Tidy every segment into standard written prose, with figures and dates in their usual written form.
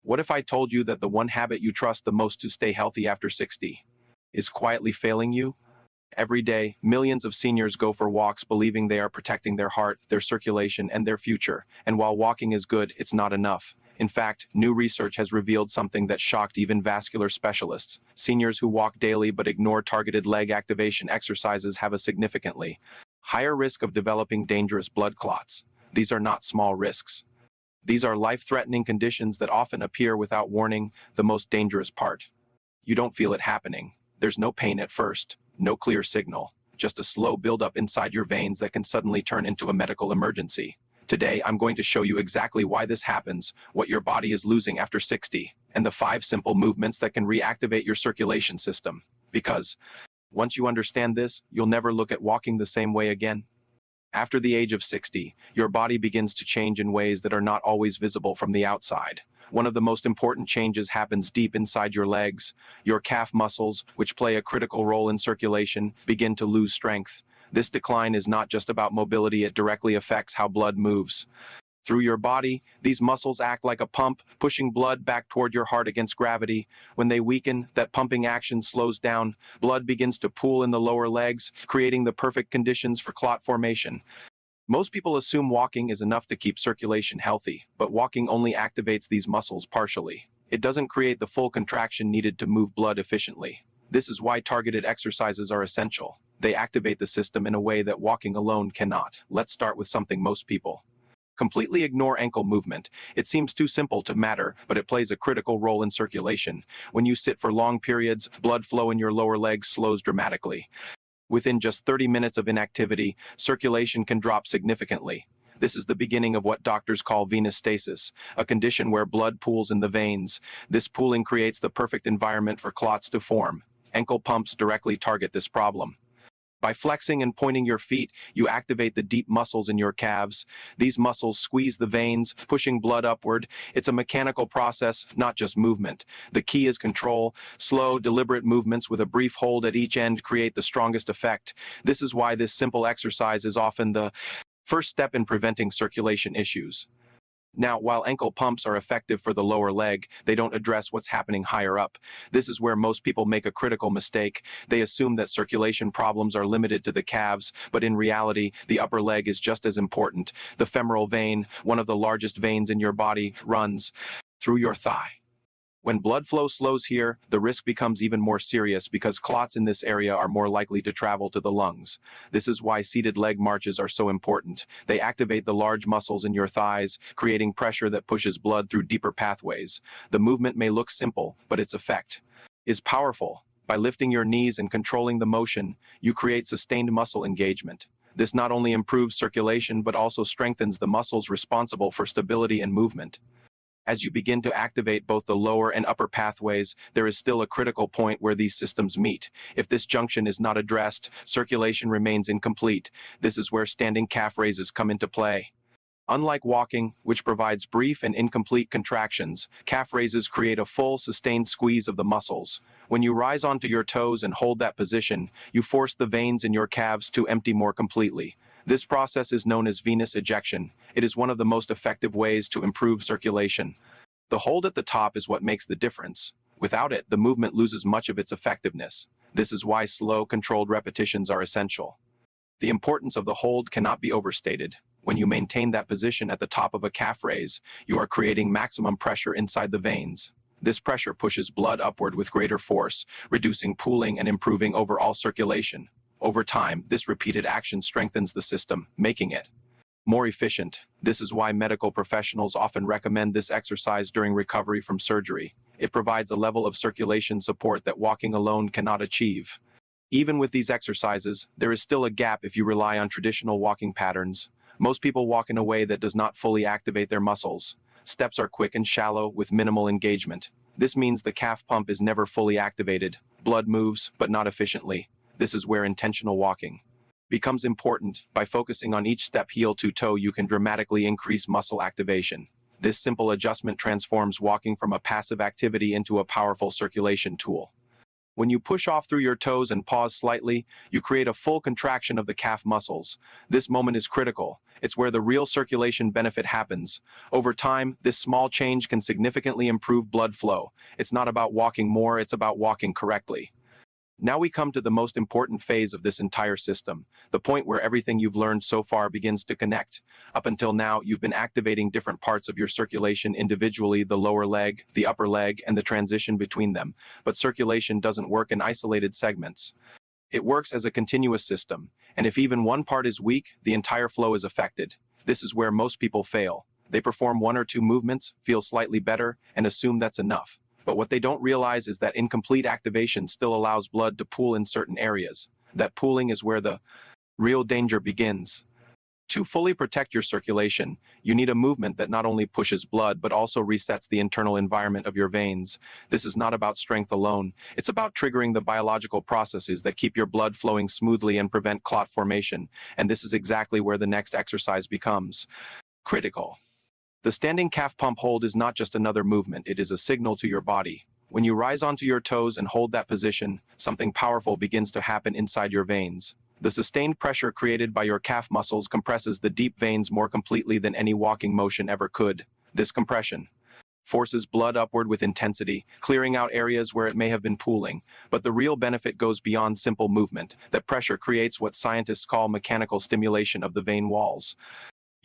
What if I told you that the one habit you trust the most to stay healthy after 60 is quietly failing you? Every day, millions of seniors go for walks believing they are protecting their heart, their circulation, and their future. And while walking is good, it's not enough. In fact, new research has revealed something that shocked even vascular specialists. Seniors who walk daily but ignore targeted leg activation exercises have a significantly higher risk of developing dangerous blood clots. These are not small risks. These are life-threatening conditions that often appear without warning. The most dangerous part: you don't feel it happening. There's no pain at first, no clear signal, just a slow buildup inside your veins that can suddenly turn into a medical emergency. Today, I'm going to show you exactly why this happens, what your body is losing after 60, and the 5 simple movements that can reactivate your circulation system. Because once you understand this, you'll never look at walking the same way again. After the age of 60, your body begins to change in ways that are not always visible from the outside. One of the most important changes happens deep inside your legs. Your calf muscles, which play a critical role in circulation, begin to lose strength. This decline is not just about mobility, it directly affects how blood moves. Through your body, these muscles act like a pump, pushing blood back toward your heart against gravity. When they weaken, that pumping action slows down. Blood begins to pool in the lower legs, creating the perfect conditions for clot formation. Most people assume walking is enough to keep circulation healthy, but walking only activates these muscles partially. It doesn't create the full contraction needed to move blood efficiently. This is why targeted exercises are essential. They activate the system in a way that walking alone cannot. Let's start with something most people completely ignore: ankle movement. It seems too simple to matter, but it plays a critical role in circulation. When you sit for long periods, blood flow in your lower legs slows dramatically. Within just 30 minutes of inactivity, circulation can drop significantly. This is the beginning of what doctors call venous stasis, a condition where blood pools in the veins. This pooling creates the perfect environment for clots to form. Ankle pumps directly target this problem. By flexing and pointing your feet, you activate the deep muscles in your calves. These muscles squeeze the veins, pushing blood upward. It's a mechanical process, not just movement. The key is control. Slow, deliberate movements with a brief hold at each end create the strongest effect. This is why this simple exercise is often the first step in preventing circulation issues. Now, while ankle pumps are effective for the lower leg, they don't address what's happening higher up. This is where most people make a critical mistake. They assume that circulation problems are limited to the calves, but in reality, the upper leg is just as important. The femoral vein, one of the largest veins in your body, runs through your thigh. When blood flow slows here, the risk becomes even more serious because clots in this area are more likely to travel to the lungs. This is why seated leg marches are so important. They activate the large muscles in your thighs, creating pressure that pushes blood through deeper pathways. The movement may look simple, but its effect is powerful. By lifting your knees and controlling the motion, you create sustained muscle engagement. This not only improves circulation but also strengthens the muscles responsible for stability and movement. As you begin to activate both the lower and upper pathways, there is still a critical point where these systems meet. If this junction is not addressed, circulation remains incomplete. This is where standing calf raises come into play. Unlike walking, which provides brief and incomplete contractions, calf raises create a full, sustained squeeze of the muscles. When you rise onto your toes and hold that position, you force the veins in your calves to empty more completely. This process is known as venous ejection. It is one of the most effective ways to improve circulation. The hold at the top is what makes the difference. Without it, the movement loses much of its effectiveness. This is why slow, controlled repetitions are essential. The importance of the hold cannot be overstated. When you maintain that position at the top of a calf raise, you are creating maximum pressure inside the veins. This pressure pushes blood upward with greater force, reducing pooling and improving overall circulation. Over time, this repeated action strengthens the system, making it more efficient. This is why medical professionals often recommend this exercise during recovery from surgery. It provides a level of circulation support that walking alone cannot achieve. Even with these exercises, there is still a gap if you rely on traditional walking patterns. Most people walk in a way that does not fully activate their muscles. Steps are quick and shallow with minimal engagement. This means the calf pump is never fully activated. Blood moves, but not efficiently. This is where intentional walking becomes important. By focusing on each step heel to toe, you can dramatically increase muscle activation. This simple adjustment transforms walking from a passive activity into a powerful circulation tool. When you push off through your toes and pause slightly, you create a full contraction of the calf muscles. This moment is critical. It's where the real circulation benefit happens. Over time, this small change can significantly improve blood flow. It's not about walking more, it's about walking correctly. Now we come to the most important phase of this entire system, the point where everything you've learned so far begins to connect. Up until now, you've been activating different parts of your circulation individually, the lower leg, the upper leg, and the transition between them. But circulation doesn't work in isolated segments. It works as a continuous system, and if even one part is weak, the entire flow is affected. This is where most people fail. They perform one or two movements, feel slightly better, and assume that's enough. But what they don't realize is that incomplete activation still allows blood to pool in certain areas. That pooling is where the real danger begins. To fully protect your circulation, you need a movement that not only pushes blood but also resets the internal environment of your veins. This is not about strength alone. It's about triggering the biological processes that keep your blood flowing smoothly and prevent clot formation. And this is exactly where the next exercise becomes critical. The standing calf pump hold is not just another movement, it is a signal to your body. When you rise onto your toes and hold that position, something powerful begins to happen inside your veins. The sustained pressure created by your calf muscles compresses the deep veins more completely than any walking motion ever could. This compression forces blood upward with intensity, clearing out areas where it may have been pooling. But the real benefit goes beyond simple movement. That pressure creates what scientists call mechanical stimulation of the vein walls.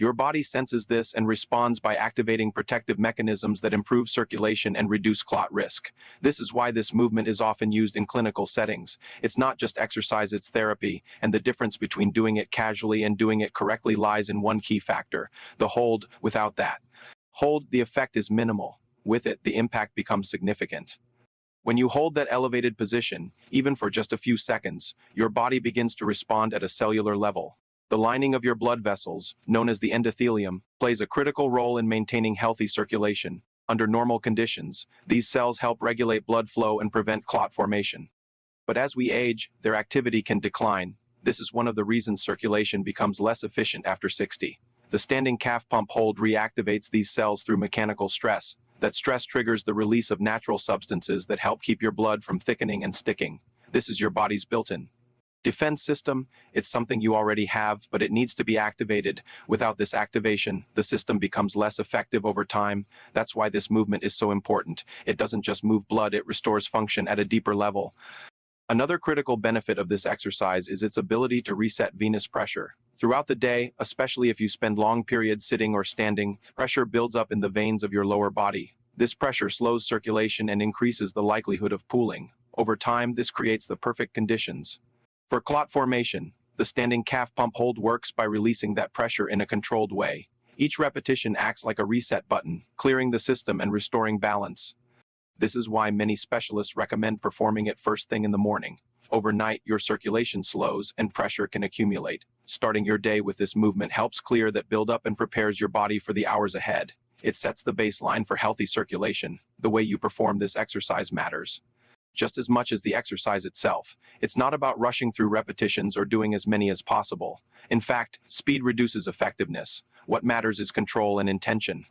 Your body senses this and responds by activating protective mechanisms that improve circulation and reduce clot risk. This is why this movement is often used in clinical settings. It's not just exercise, it's therapy, and the difference between doing it casually and doing it correctly lies in one key factor: the hold. Without that hold, the effect is minimal. With it, the impact becomes significant. When you hold that elevated position, even for just a few seconds, your body begins to respond at a cellular level. The lining of your blood vessels, known as the endothelium, plays a critical role in maintaining healthy circulation. Under normal conditions, these cells help regulate blood flow and prevent clot formation. But as we age, their activity can decline. This is one of the reasons circulation becomes less efficient after 60. The standing calf pump hold reactivates these cells through mechanical stress. That stress triggers the release of natural substances that help keep your blood from thickening and sticking. This is your body's built-in defense system. It's something you already have, but it needs to be activated. Without this activation, the system becomes less effective over time. That's why this movement is so important. It doesn't just move blood, it restores function at a deeper level. Another critical benefit of this exercise is its ability to reset venous pressure. Throughout the day, especially if you spend long periods sitting or standing, pressure builds up in the veins of your lower body. This pressure slows circulation and increases the likelihood of pooling. Over time, this creates the perfect conditions for clot formation. The standing calf pump hold works by releasing that pressure in a controlled way. Each repetition acts like a reset button, clearing the system and restoring balance. This is why many specialists recommend performing it first thing in the morning. Overnight, your circulation slows and pressure can accumulate. Starting your day with this movement helps clear that buildup and prepares your body for the hours ahead. It sets the baseline for healthy circulation. The way you perform this exercise matters just as much as the exercise itself. It's not about rushing through repetitions or doing as many as possible. In fact, speed reduces effectiveness. What matters is control and intention.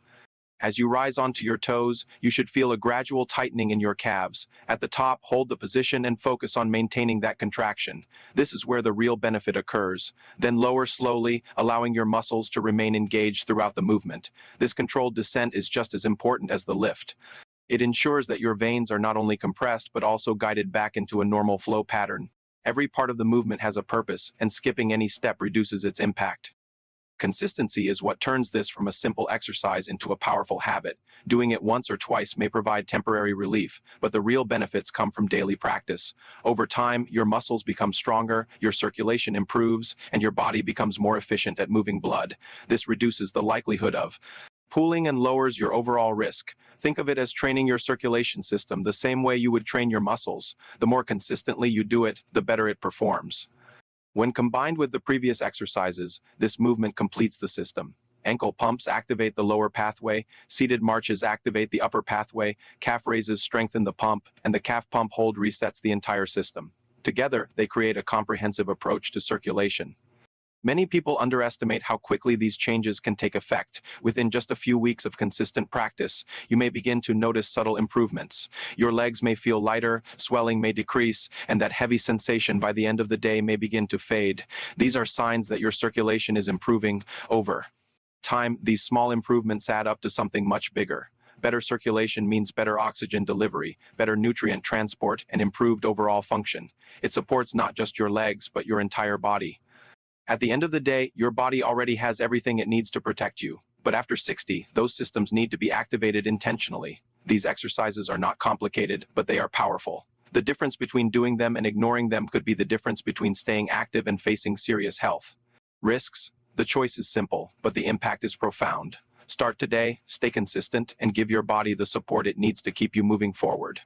As you rise onto your toes, you should feel a gradual tightening in your calves. At the top, hold the position and focus on maintaining that contraction. This is where the real benefit occurs. Then lower slowly, allowing your muscles to remain engaged throughout the movement. This controlled descent is just as important as the lift. It ensures that your veins are not only compressed but also guided back into a normal flow pattern. Every part of the movement has a purpose, and skipping any step reduces its impact. Consistency is what turns this from a simple exercise into a powerful habit. Doing it once or twice may provide temporary relief, but the real benefits come from daily practice. Over time, your muscles become stronger, your circulation improves, and your body becomes more efficient at moving blood. This reduces the likelihood of pooling and lowers your overall risk. Think of it as training your circulation system the same way you would train your muscles. The more consistently you do it, the better it performs. When combined with the previous exercises, this movement completes the system. Ankle pumps activate the lower pathway, seated marches activate the upper pathway, calf raises strengthen the pump, and the calf pump hold resets the entire system. Together, they create a comprehensive approach to circulation. Many people underestimate how quickly these changes can take effect. Within just a few weeks of consistent practice, you may begin to notice subtle improvements. Your legs may feel lighter, swelling may decrease, and that heavy sensation by the end of the day may begin to fade. These are signs that your circulation is improving. Over time, these small improvements add up to something much bigger. Better circulation means better oxygen delivery, better nutrient transport, and improved overall function. It supports not just your legs, but your entire body. At the end of the day, your body already has everything it needs to protect you. But after 60, those systems need to be activated intentionally. These exercises are not complicated, but they are powerful. The difference between doing them and ignoring them could be the difference between staying active and facing serious health risks. The choice is simple, but the impact is profound. Start today, stay consistent, and give your body the support it needs to keep you moving forward.